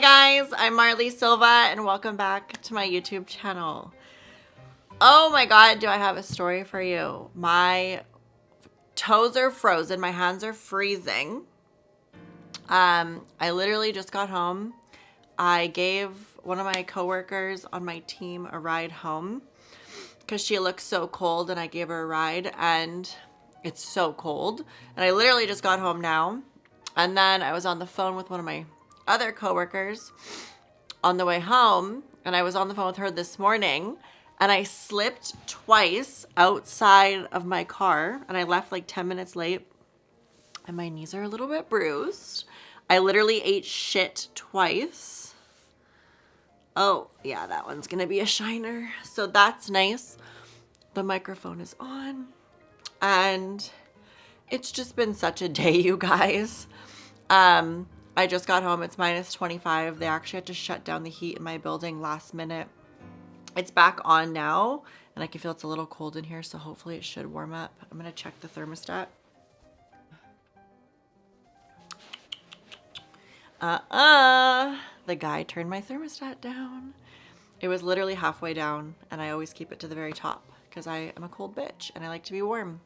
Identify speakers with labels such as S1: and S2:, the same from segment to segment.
S1: guys, I'm 𝘰𝘠𝘳𝘴 and welcome back to my YouTube channel. Oh my god, do I have a story for you. My toes are frozen, my hands are freezing. I literally just got home. I gave one of my coworkers on my team a ride home because she looks so cold, and I gave her a ride and it's so cold. And I literally just got home now. And then I was on the phone with one of my other coworkers on the way home, and I was on the phone with her this morning, and I slipped twice outside of my car, and I left like 10 minutes late, and my knees are a little bit bruised. I literally ate shit twice. Oh yeah, that one's gonna be a shiner, so that's nice. The microphone is on, and it's just been such a day, you guys. I just got home. It's -25. They actually had to shut down the heat in my building last minute. It's back on now, and I can feel it's a little cold in here, so hopefully it should warm up. I'm gonna check the thermostat. The guy turned my thermostat down. It was literally halfway down, and I always keep it to the very top because I am a cold bitch and I like to be warm.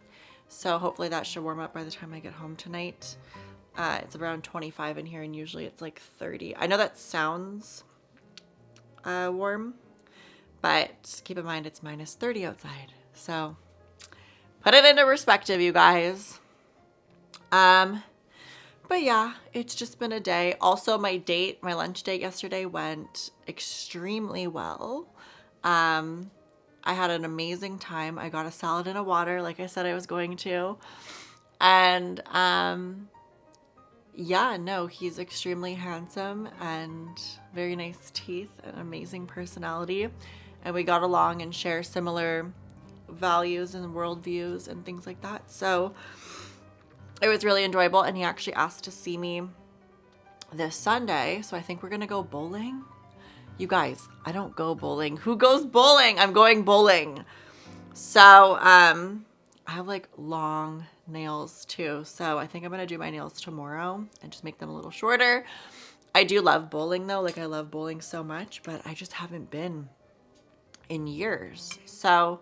S1: So hopefully that should warm up by the time I get home tonight. It's around 25 in here, and usually it's like 30. I know that sounds warm, but keep in mind it's -30 outside. So put it into perspective, you guys. But yeah, it's just been a day. Also, my lunch date yesterday went extremely well. I had an amazing time. I got a salad and a water like I said I was going to. And yeah, no, he's extremely handsome and very nice teeth and amazing personality. And we got along and share similar values and worldviews and things like that. So it was really enjoyable. And he actually asked to see me this Sunday. So I think we're going to go bowling. You guys, I don't go bowling. Who goes bowling? I'm going bowling. So I have like long nails too, so I think I'm gonna do my nails tomorrow and just make them a little shorter. I do love bowling though, like I love bowling so much, but I just haven't been in years, so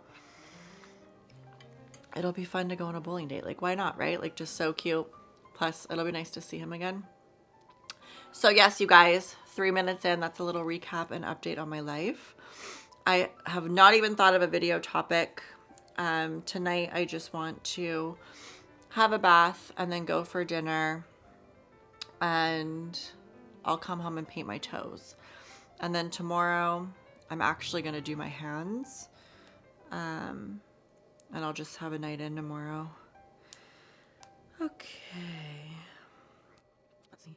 S1: it'll be fun to go on a bowling date. Like, why not, right? Like, just so cute. Plus it'll be nice to see him again. So yes, you guys, 3 minutes in, that's a little recap and update on my life. I have not even thought of a video topic. Tonight I just want to have a bath and then go for dinner, and I'll come home and paint my toes. And then tomorrow I'm actually going to do my hands, and I'll just have a night in tomorrow. Okay. Let's see.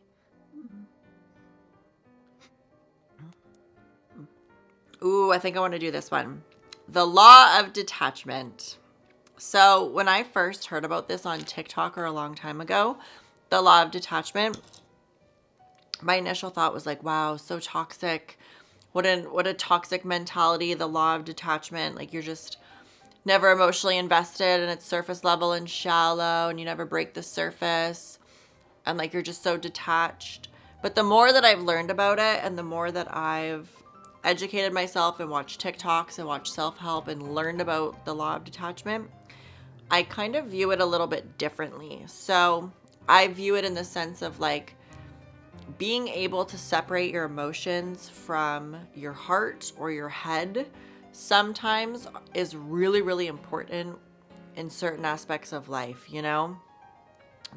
S1: Ooh, I think I want to do this one. The law of detachment. So when I first heard about this on TikTok a long time ago, the law of detachment, my initial thought was like, wow, so toxic. What a toxic mentality, the law of detachment. Like, you're just never emotionally invested, and it's surface level and shallow, and you never break the surface, and like you're just so detached. But the more that I've learned about it, and the more that I've educated myself and watched TikToks and watched self-help and learned about the law of detachment, I kind of view it a little bit differently. So I view it in the sense of like being able to separate your emotions from your heart or your head sometimes is really, really important in certain aspects of life, you know?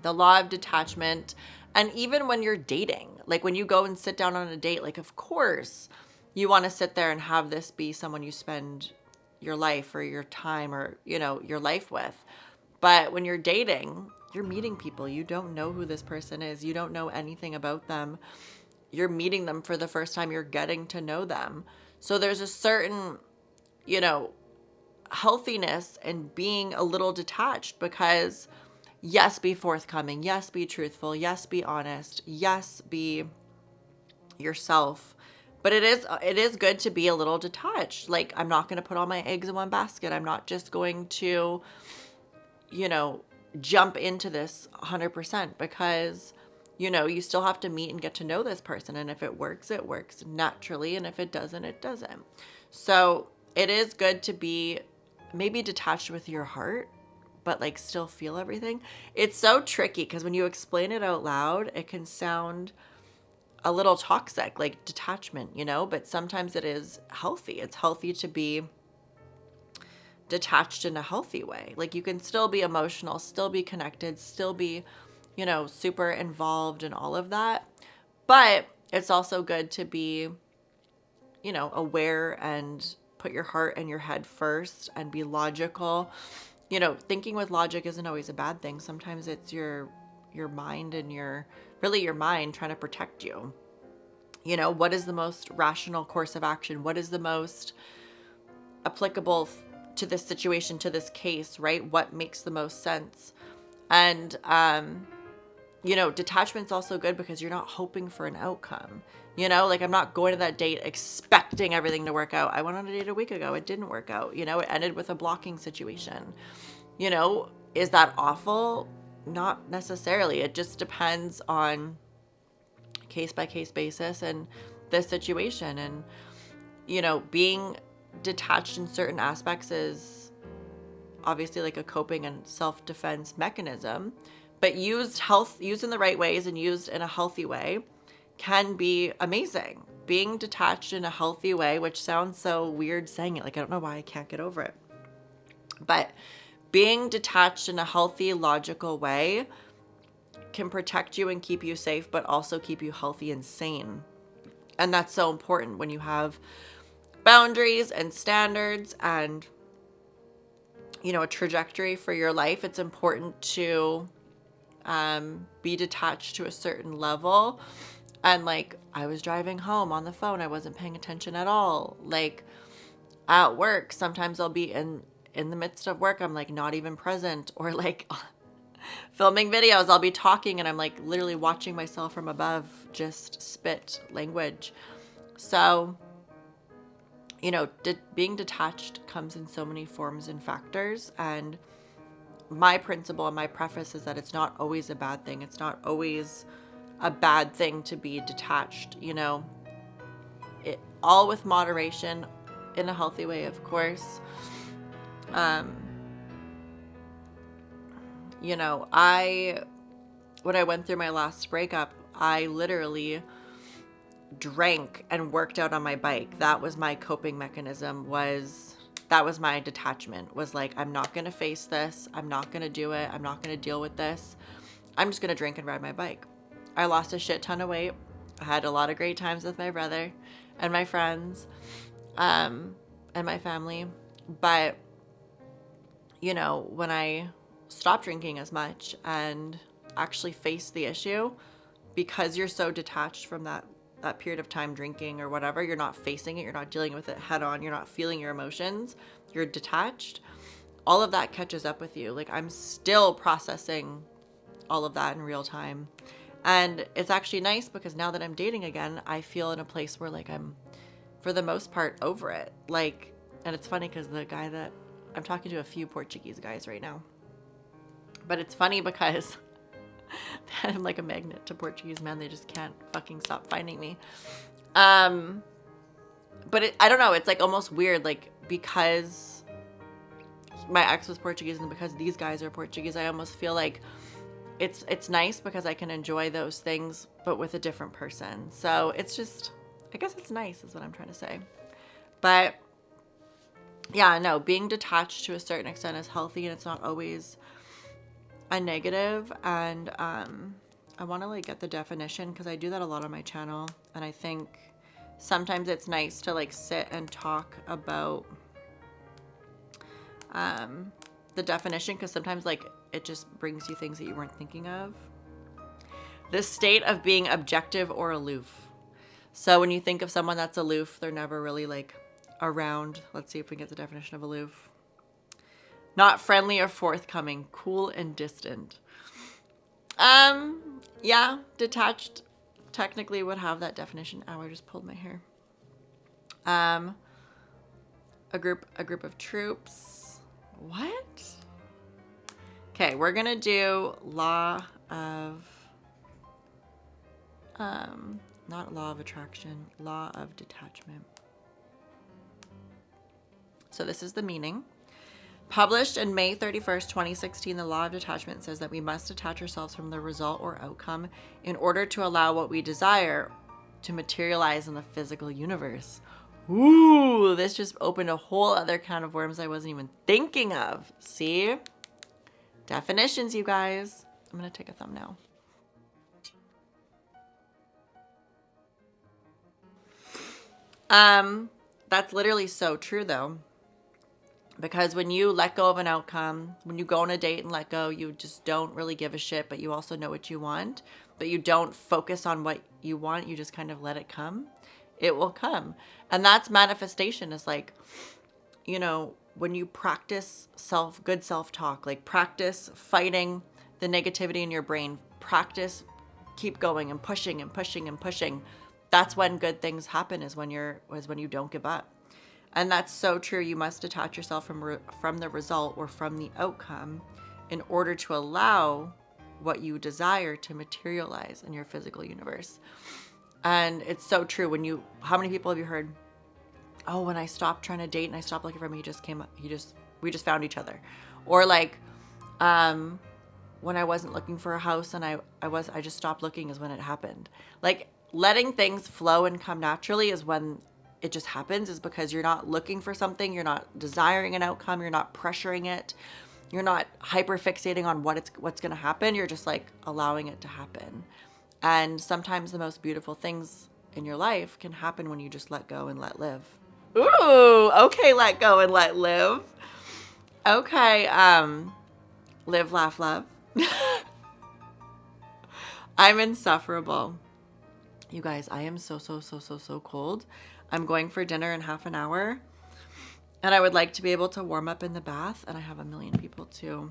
S1: The law of detachment. And even when you're dating, like when you go and sit down on a date, like of course you want to sit there and have this be someone you spend your life or your time or, you know, your life with. But when you're dating, you're meeting people. You don't know who this person is. You don't know anything about them. You're meeting them for the first time. You're getting to know them. So there's a certain, you know, healthiness in being a little detached, because yes, be forthcoming. Yes, be truthful. Yes, be honest. Yes, be yourself. But it is good to be a little detached. Like, I'm not going to put all my eggs in one basket. I'm not just going to, you know, jump into this 100%, because you know, you still have to meet and get to know this person. And if it works naturally. And if it doesn't, it doesn't. So it is good to be maybe detached with your heart, but like still feel everything. It's so tricky because when you explain it out loud, it can sound a little toxic, like detachment, you know, but sometimes it is healthy. It's healthy to be detached in a healthy way. Like you can still be emotional, still be connected, still be, you know, super involved in all of that. But it's also good to be, you know, aware and put your heart and your head first and be logical. You know, thinking with logic isn't always a bad thing. Sometimes it's your mind and your mind trying to protect you. You know, what is the most rational course of action? What is the most applicable to this situation, to this case, right? What makes the most sense? And, you know, detachment's also good because you're not hoping for an outcome. You know, like I'm not going to that date expecting everything to work out. I went on a date a week ago. It didn't work out. You know, it ended with a blocking situation. You know, is that awful? Not necessarily. It just depends on case by case basis and the situation. And, you know, being detached in certain aspects is obviously like a coping and self-defense mechanism, but used in the right ways and used in a healthy way can be amazing. Being detached in a healthy way, which sounds so weird saying it, like I don't know why I can't get over it, but being detached in a healthy, logical way can protect you and keep you safe, but also keep you healthy and sane. And that's so important when you have boundaries and standards and, you know, a trajectory for your life. It's important to be detached to a certain level. And like, I was driving home on the phone. I wasn't paying attention at all. Like at work, sometimes I'll be in the midst of work. I'm like not even present, or like filming videos. I'll be talking and I'm like literally watching myself from above, just spit language. So, you know, being detached comes in so many forms and factors. And my principle and my preface is that it's not always a bad thing. It's not always a bad thing to be detached, you know, all with moderation, in a healthy way, of course. You know, when I went through my last breakup, I literally drank and worked out on my bike. That was my coping mechanism. That was my detachment. Was like, I'm not going to face this. I'm not going to do it. I'm not going to deal with this. I'm just going to drink and ride my bike. I lost a shit ton of weight. I had a lot of great times with my brother and my friends, and my family. But, you know, when I stopped drinking as much and actually faced the issue, because you're so detached from that period of time drinking or whatever, you're not facing it, you're not dealing with it head on, you're not feeling your emotions, you're detached, all of that catches up with you. Like I'm still processing all of that in real time. And it's actually nice because now that I'm dating again, I feel in a place where like I'm, for the most part, over it. Like, and it's funny because the guy that I'm talking to, a few Portuguese guys right now, but it's funny because I'm like a magnet to Portuguese men. They just can't fucking stop finding me. But I don't know. It's like almost weird. Like because my ex was Portuguese and because these guys are Portuguese, I almost feel like it's nice because I can enjoy those things, but with a different person. So it's just, I guess it's nice is what I'm trying to say. But yeah, no, being detached to a certain extent is healthy and it's not always a negative. And I want to like get the definition because I do that a lot on my channel. And I think sometimes it's nice to like sit and talk about the definition, because sometimes like it just brings you things that you weren't thinking of. The state of being objective or aloof. So when you think of someone that's aloof, they're never really like around. Let's see if we can get the definition of aloof. Not friendly or forthcoming, cool and distant. Yeah, detached technically would have that definition. Ow, I just pulled my hair. A group of troops. What? Okay, we're gonna do law of Not law of attraction, law of detachment. So this is the meaning. Published in May 31st, 2016, the law of detachment says that we must detach ourselves from the result or outcome in order to allow what we desire to materialize in the physical universe. Ooh, this just opened a whole other can of worms I wasn't even thinking of. See? Definitions, you guys. I'm going to take a thumbnail. That's literally so true though. Because when you let go of an outcome, when you go on a date and let go, you just don't really give a shit, but you also know what you want, but you don't focus on what you want. You just kind of let it come. It will come. And that's manifestation. Is like, you know, when you practice good self-talk, like practice fighting the negativity in your brain, practice keep going and pushing and pushing and pushing. That's when good things happen, is when you don't give up. And that's so true. You must detach yourself from the result or from the outcome in order to allow what you desire to materialize in your physical universe. And it's so true. How many people have you heard, oh, when I stopped trying to date and I stopped looking for him, we just found each other. Or like, when I wasn't looking for a house and I just stopped looking is when it happened. Like, letting things flow and come naturally is when it just happens, is because you're not looking for something. You're not desiring an outcome. You're not pressuring it. You're not hyper fixating on what's going to happen. You're just like allowing it to happen. And sometimes the most beautiful things in your life can happen when you just let go and let live. Ooh, okay, let go and let live. Okay, live, laugh, love. I'm insufferable. You guys, I am so cold. I'm going for dinner in half an hour. And I would like to be able to warm up in the bath. And I have a million people to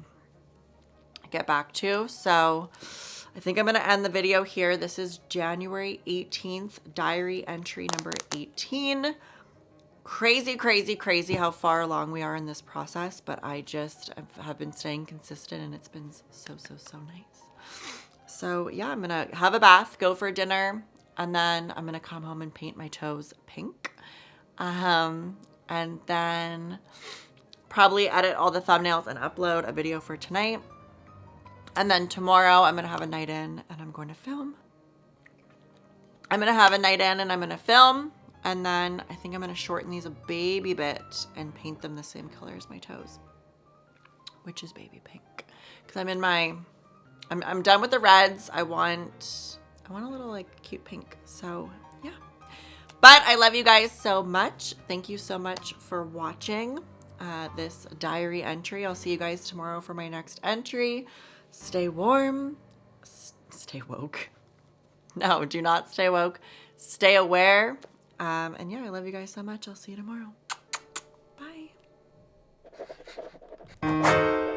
S1: get back to. So I think I'm going to end the video here. This is January 18th, diary entry number 18. Crazy how far along we are in this process. But I just have been staying consistent, and it's been so nice. So yeah, I'm going to have a bath, go for dinner, and then I'm going to come home and paint my toes pink. And then probably edit all the thumbnails and upload a video for tonight. And then tomorrow I'm going to have a night in and I'm going to film. I'm going to have a night in and I'm going to film. And then I think I'm going to shorten these a baby bit and paint them the same color as my toes, which is baby pink. Because I'm done with the reds. I want a little like cute pink. So yeah. But I love you guys so much. Thank you so much for watching this diary entry. I'll see you guys tomorrow for my next entry. Stay warm. Stay woke. No, do not stay woke. Stay aware. And yeah, I love you guys so much. I'll see you tomorrow. Bye.